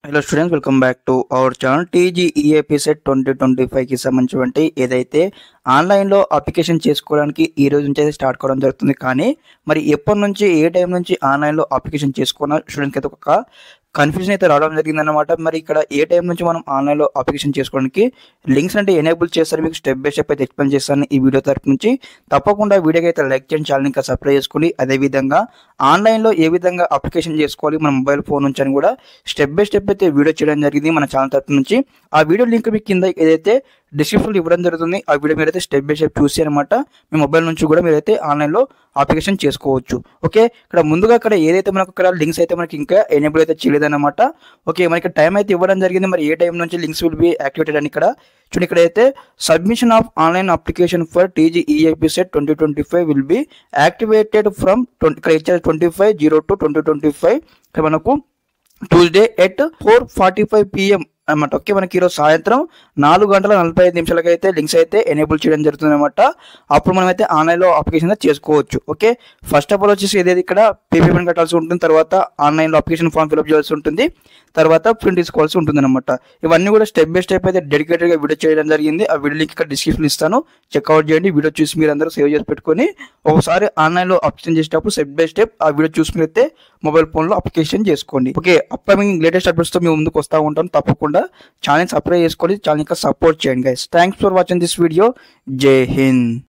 Hello students, welcome back to our channel. TGEAP CET 2025కి సంబంధించినటువంటి ఏదైతే ఆన్లైన్లో అప్లికేషన్ చేసుకోవడానికి ఈ రోజు నుంచి అయితే స్టార్ట్ కావడం జరుగుతుంది. కానీ మరి ఎప్పటి నుంచి ఏ టైం నుంచి ఆన్లైన్లో అప్లికేషన్ చేసుకున్న స్టూడెంట్స్కి అయితే ఒక కన్ఫ్యూజన్ అయితే రావడం జరిగిందన్నమాట. మరి ఇక్కడ ఏ టైం నుంచి మనం ఆన్లైన్లో అప్లికేషన్ చేసుకోవడానికి లింక్స్ అంటే ఎనేబుల్ చేస్తారు, మీకు స్టెప్ బై స్టెప్ అయితే ఎక్స్ప్లెయిన్ చేస్తాను ఈ వీడియో తరపు నుంచి. తప్పకుండా వీడియోకి అయితే లైక్ చేయండి, ఛానల్ ఇంకా సబ్స్క్రైబ్ చేసుకోండి. అదేవిధంగా ఆన్లైన్లో ఏ విధంగా అప్లికేషన్ చేసుకోవాలి మన మొబైల్ ఫోన్ నుంచి అని కూడా స్టెప్ బై స్టెప్ అయితే వీడియో చేయడం జరిగింది మన ఛానల్ తరపు నుంచి. ఆ వీడియో లింక్ మీకు కింద ఏదైతే డిస్క్రిప్షన్లో ఇవ్వడం జరుగుతుంది. ఆ వీడియో మీరైతే స్టెప్ బై స్టెప్ చూసి అనమాట మీ మొబైల్ నుంచి కూడా మీరైతే ఆన్లైన్లో అప్లికేషన్ చేసుకోవచ్చు. ఓకే, ఇక్కడ ముందుగా ఇక్కడ ఏదైతే మనకు ఇక్కడ లింక్స్ అయితే మనకి ఇంకా ఎనేబుల్ అయితే చేయలేదన్నమాట. ఓకే, మనకి టైం అయితే ఇవ్వడం జరిగింది. మరి ఏ టైం నుంచి లింక్స్ విల్ బి యాక్టివేటెడ్ అని ఇక్కడ చూడండి. ఇక్కడైతే submission of online application for TGEAP CET 2025 will be activated from ఇక్కడ ఇచ్చారు 25/02/2025 ఇక్కడ మనకు ట్యూస్డే ఎట్ 4:45 PM అనమాట. ఓకే, మనకి ఈరోజు సాయంత్రం 4:45 అయితే లింక్స్ అయితే ఎనేబుల్ చేయడం జరుగుతుంది అనమాట. అప్పుడు మనం అయితే ఆన్లైన్లో అప్లికేషన్ చేసుకోవచ్చు. ఓకే, ఫస్ట్ ఆఫ్ ఆల్ వచ్చేసి ఏదైతే ఇక్కడ పేమెంట్ కట్టాల్సి ఉంటుంది, తర్వాత ఆన్లైన్లో అప్లికేషన్ ఫామ్ ఫిల్అప్ చేయాల్సి ఉంటుంది, తర్వాత ప్రింట్ తీసుకోవాల్సి ఉంటుంది అనమాట. ఇవన్నీ కూడా స్టెప్ బై స్టెప్ అయితే డెడికేటెడ్గా వీడియో చేయడం జరిగింది. ఆ వీడియో లింక్ ఇక్కడ డిస్క్రిప్షన్ ఇస్తాను, చెక్అవుట్ చేయండి. వీడియో చూసి మీరు అందరూ సేవ్ చేసి పెట్టుకొని ఒకసారి ఆన్లైన్లో అప్లికేషన్ చేసేటప్పుడు స్టెప్ బై స్టెప్ ఆ వీడియో చూసుకుని అయితే మొబైల్ ఫోన్లో అప్లికేషన్ చేసుకోండి. ఓకే, అప్కమింగ్ లేటెస్ట్ అప్డేట్స్తో మేము ముందుకు వస్తూ ఉంటాం. తప్పకుండా ఛానల్ సబ్స్క్రైబ్ చేసుకోండి, ఛానల్ ఇంకా సపోర్ట్ చేయండి guys. Thanks for watching this video. జై హింద్.